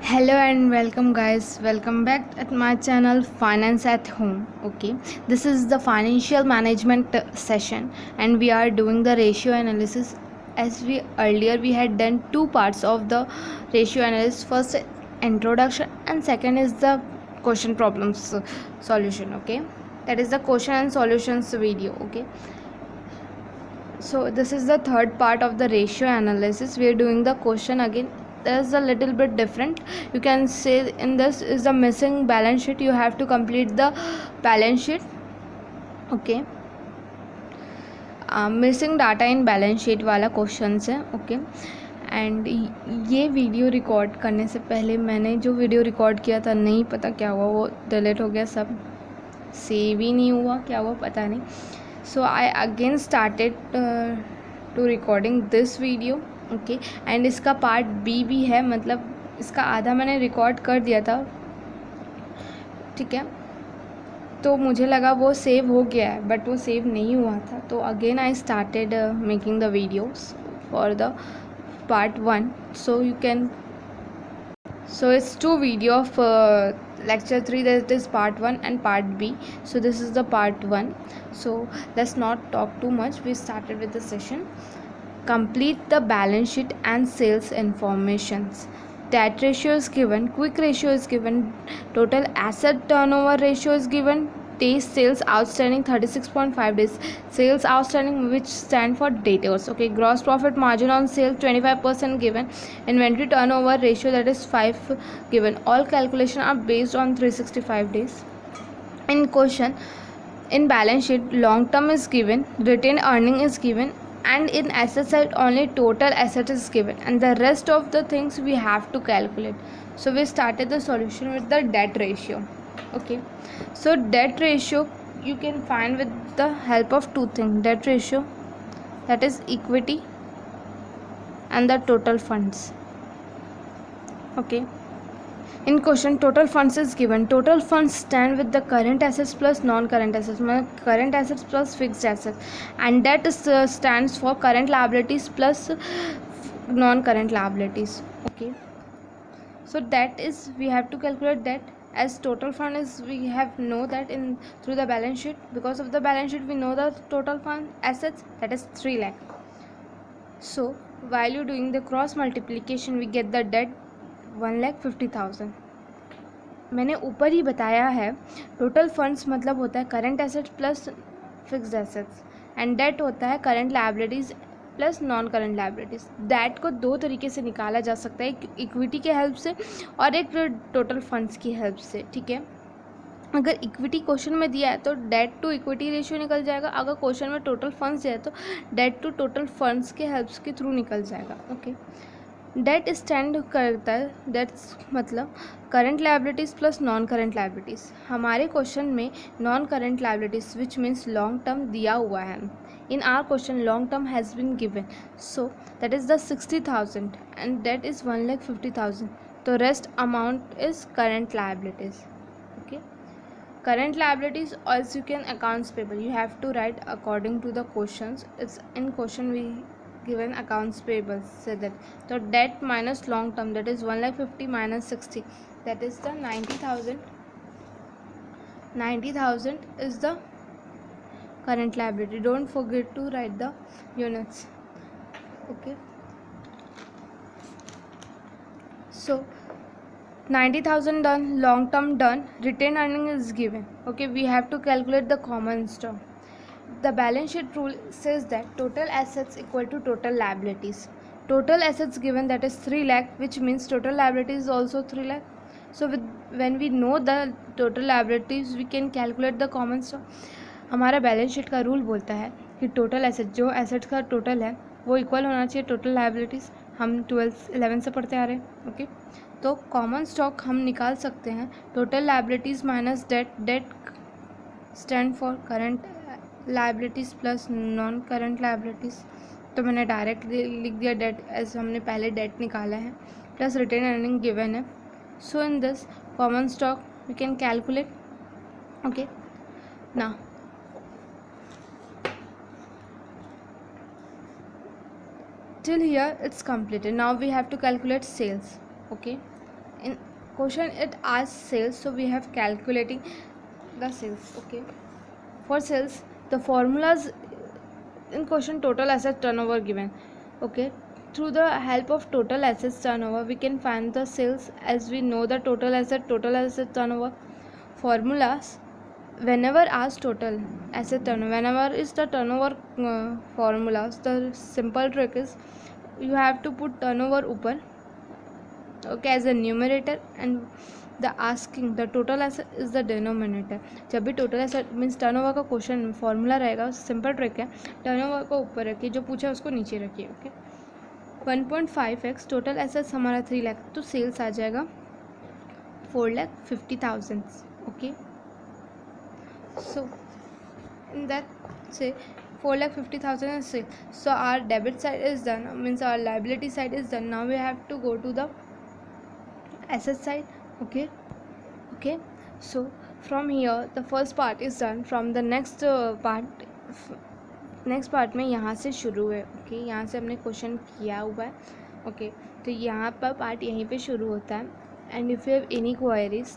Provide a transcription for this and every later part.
Hello and welcome guys, welcome back at my channel Finance at Home. Okay, this is the financial management session and we are doing the ratio analysis. As we earlier we had done two parts of the ratio analysis, first introduction and second is the question problems solution. Okay, that is the question and solutions video. Okay, so this is the third part of the ratio analysis. We are doing the question again. There's a little bit different. You can say in this is the missing balance sheet. You have to complete the balance sheet. Okay, missing data in balance sheet वाला question है. Okay, and ये video record करने से पहले मैंने जो video record किया था नहीं पता क्या हुआ, वो डिलीट हो गया, सब सेव ही नहीं हुआ, क्या हुआ पता नहीं. So I again started to recording this video. Okay, and इसका पार्ट बी भी है, मतलब इसका आधा मैंने रिकॉर्ड कर दिया था. ठीक है, तो मुझे लगा वो सेव हो गया है बट वो सेव नहीं हुआ था. तो again I started making the videos for the part 1. So you can, so it's two video of lecture 3, that is part 1 and part B. So this is the part 1. So let's not talk too much, we started with the session. Complete the balance sheet and sales informations. Debt ratio is given, quick ratio is given, total asset turnover ratio is given, days sales outstanding 36.5 days, sales outstanding which stand for debtors. Okay, gross profit margin on sale 25% given, inventory turnover ratio that is 5 given. All calculation are based on 365 days. In question, in balance sheet long term is given, retained earning is given, and in asset side only total asset is given, and the rest of the things we have to calculate. So we started the solution with the debt ratio. Okay, so debt ratio you can find with the help of two things: debt ratio, that is equity, and the total funds. Okay, in question total funds is given. Total funds stand with the current assets plus non-current assets, current assets plus fixed assets, and debt is, stands for current liabilities plus non-current liabilities. Okay, so that is, we have to calculate that. As total fund is, we have know that in through the balance sheet, because of the balance sheet we know the total fund assets, that is 3 lakh. So while you doing the cross multiplication we get the debt 1,50,000. मैंने ऊपर ही बताया है, total funds मतलब होता है current assets plus fixed assets, and debt होता है current liabilities plus non current liabilities. Debt को दो तरीके से निकाला जा सकता है, एक इक्विटी के हेल्प से और एक टोटल फंड्स की हेल्प से. ठीक है, अगर इक्विटी क्वेश्चन में दिया है तो डेट टू इक्विटी रेशियो निकल जाएगा, अगर क्वेश्चन में टोटल फंड्स दिया है तो डेट टू टोटल फंड्स के हेल्प्स के थ्रू निकल जाएगा. ओके, डेट स्टैंड करता है, डेट्स मतलब current liabilities plus non current liabilities. हमारे क्वेश्चन में non current liabilities which means long term दिया हुआ है. In our question long term has been given, so that is the 60,000 and debt is 1,50,000. तो rest amount is current liabilities. Okay, current liabilities, also you can accounts payable, you have to write according to the questions. It's in question we given accounts payable, say that. So debt minus long term, that is 1,50,000 minus 60, that is the 90,000. 90,000 is the current liability. Don't forget to write the units. Okay, so 90,000 done, long term done, retained earning is given. Okay, we have to calculate the common stock. The balance sheet rule says that total assets equal to total liabilities. Total assets given, that is 3 lakh, which means total liabilities is also 3 lakh. So when we know the total liabilities we can calculate the common stock. हमारा balance sheet का rule बोलता है कि total asset, जो assets का total है वो equal होना चाहिए टोटल लायबिलिटीज़. हम 11 से पढ़ते आ रहे हैं. ओके, तो कॉमन स्टॉक हम निकाल सकते हैं total liabilities minus debt. Debt stand for current liabilities plus non current liabilities. तो मैंने डायरेक्ट लिख दिया डेट, ऐसे हमने पहले डेट निकाला है, प्लस रिटेन अर्निंग गिवन है. So in this common stock we can calculate. Okay, ना till here it's completed. Now we have to calculate sales. Okay, in question it asks sales, so we have calculating the sales. Okay, for sales the formulas in question total asset turnover given. Okay, through the help of total assets turnover we can find the sales. As we know the total asset turnover formulas, whenever asked total asset turnover, whenever is the turnover formulas, the simple trick is you have to put turnover upper, okay, as a numerator, and the asking the total asset is the denominator. जब भी total asset means turnover का question formula रहेगा, simple trick है, turnover को ऊपर रखिए, जो पूछा है उसको नीचे रखिए. ओके, 1.5x टोटल एसेट्स हमारा 3 लाख, तो सेल्स आ जाएगा 4,50,000. ओके, सो इन दैट से 4,50,000 is sale. So our debit side is done, means our liability side is done. Now we have to go to the asset side. Okay, so from here the first part is done. From the next part में यहाँ से शुरू है. Okay, यहाँ से हमने question किया हुआ है. ओके, तो यहाँ पर पार्ट यहीं पे शुरू होता है. And if you have any queries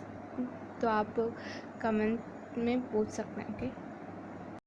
तो आप कमेंट में पूछ सकते हैं. ओके.